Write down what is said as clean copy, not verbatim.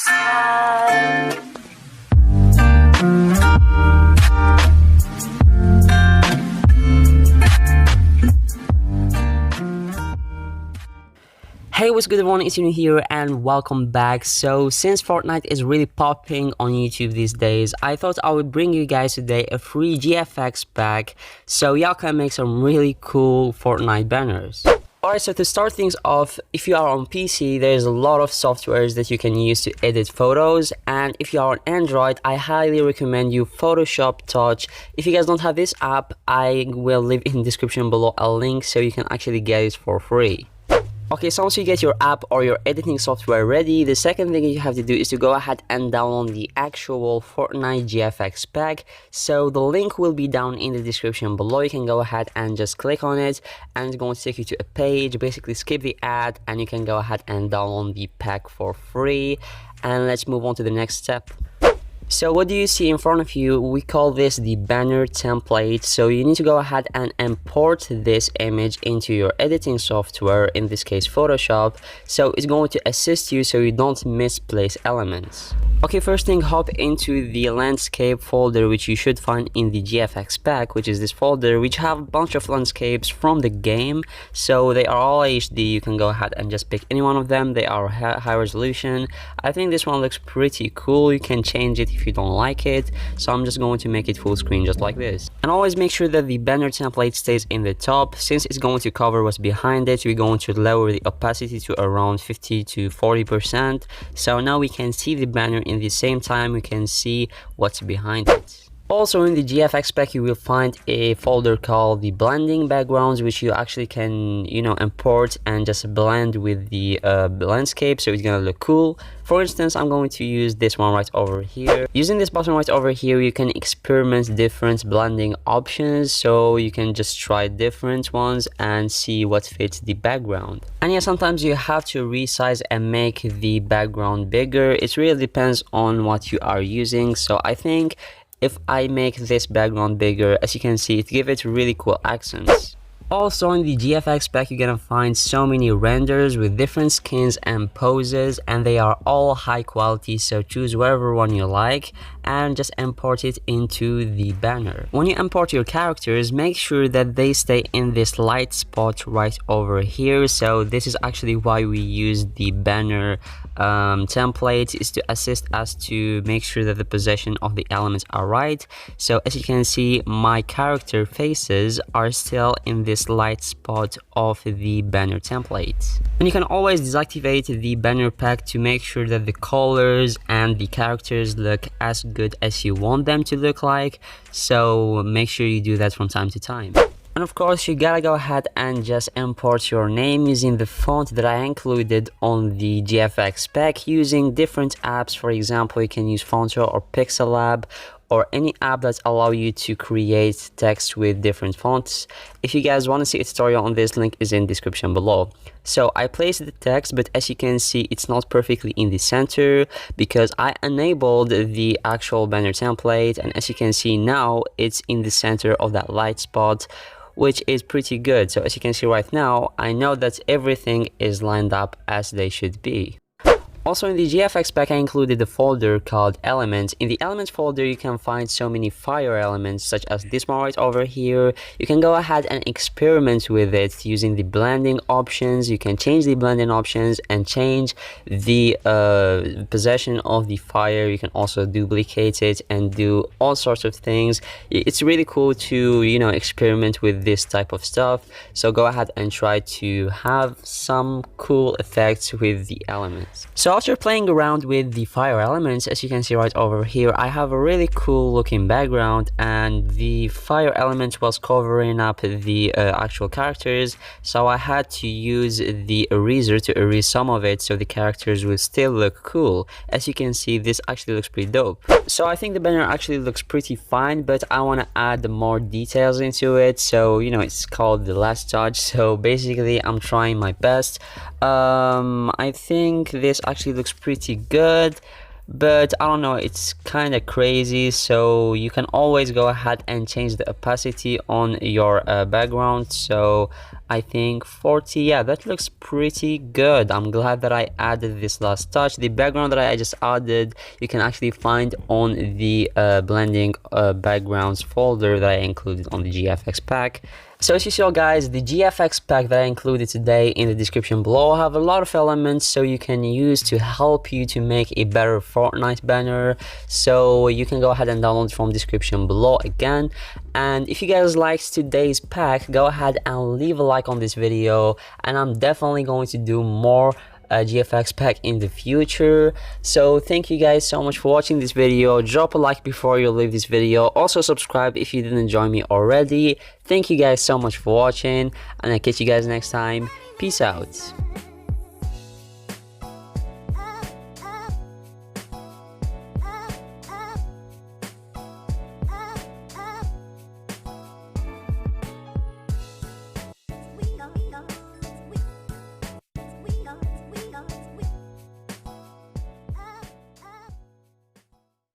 Hey, what's good everyone, it's Cinou here and welcome back. So since Fortnite is really popping on YouTube these days, I thought I would bring you guys today a free GFX pack so y'all can make some really cool Fortnite banners. Alright, so to start things off, if you are on PC, there's a lot of softwares that you can use to edit photos, and if you are on Android, I highly recommend you Photoshop Touch. If you guys don't have this app, I will leave in the description below a link so you can actually get it for free. Okay, so once you get your app or your editing software ready, the second thing you have to do is to go ahead and download the actual Fortnite GFX pack. So the link will be down in the description below. You can go ahead and just click on it and it's going to take you to a page. Basically skip the ad and you can go ahead and download the pack for free. And let's move on to the next step. So what do you see in front of you? We call this the banner template. So you need to go ahead and import this image into your editing software, in this case Photoshop. So it's going to assist you so you don't misplace elements. Okay, first thing, hop into the landscape folder, which you should find in the GFX pack, which is this folder, which have a bunch of landscapes from the game. So they are all HD. You can go ahead and just pick any one of them. They are high resolution. I think this one looks pretty cool. You can change it if you don't like it. So I'm just going to make it full screen just like this. And always make sure that the banner template stays in the top. Since it's going to cover what's behind it, we're going to lower the opacity to around 50 to 40%. So now we can see the banner. In the same time, we can see what's behind it. Also in the GFX pack, you will find a folder called the blending backgrounds, which you actually can, import and just blend with the landscape, so it's gonna look cool. For instance, I'm going to use this one right over here. Using this button right over here, you can experiment different blending options, so you can just try different ones and see what fits the background. And yeah, sometimes you have to resize and make the background bigger. It really depends on what you are using. So I think if I make this background bigger, as you can see, it gives it really cool accents. Also in the GFX pack, you're gonna find so many renders with different skins and poses, and they are all high quality, so choose whatever one you like and just import it into the banner. When you import your characters, make sure that they stay in this light spot right over here. So this is actually why we use the banner template, is to assist us to make sure that the position of the elements are right. So as you can see, my character faces are still in this light spot of the banner template. And you can always deactivate the banner pack to make sure that the colors and the characters look as good as you want them to look like. So make sure you do that from time to time. And of course, you gotta go ahead and just import your name using the font that I included on the GFX pack, using different apps. For example, you can use Fonto or Pixelab, or any app that allow you to create text with different fonts. If you guys want to see a tutorial on this, link is in description below. So I placed the text, but as you can see, it's not perfectly in the center because I enabled the actual banner template, and as you can see now, it's in the center of that light spot, which is pretty good. So as you can see right now, I know that everything is lined up as they should be. Also in the GFX pack, I included a folder called Elements. In the Elements folder, you can find so many fire elements, such as this one right over here. You can go ahead and experiment with it using the blending options. You can change the blending options and change the possession of the fire. You can also duplicate it and do all sorts of things. It's really cool to, experiment with this type of stuff. So go ahead and try to have some cool effects with the elements. So after playing around with the fire elements, as you can see right over here, I have a really cool looking background, and the fire element was covering up the actual characters, so I had to use the eraser to erase some of it so the characters will still look cool. As you can see, this actually looks pretty dope. So I think the banner actually looks pretty fine, but I want to add more details into it. So it's called the last touch, so basically I'm trying my best. I think this actually looks pretty good, but I don't know, it's kind of crazy. So you can always go ahead and change the opacity on your background. So I think 40. Yeah, that looks pretty good. I'm glad that I added this last touch. The background that I just added, you can actually find on the blending backgrounds folder that I included on the GFX pack. So as you saw, guys, the GFX pack that I included today in the description below have a lot of elements so you can use to help you to make a better Fortnite banner. So you can go ahead and download it from description below again. And if you guys liked today's pack, go ahead and leave a like on this video, and I'm definitely going to do more GFX pack in the future. So thank you guys so much for watching this video. Drop a like before you leave this video. Also subscribe if you didn't join me already. Thank you guys so much for watching, and I'll catch you guys next time. Peace out.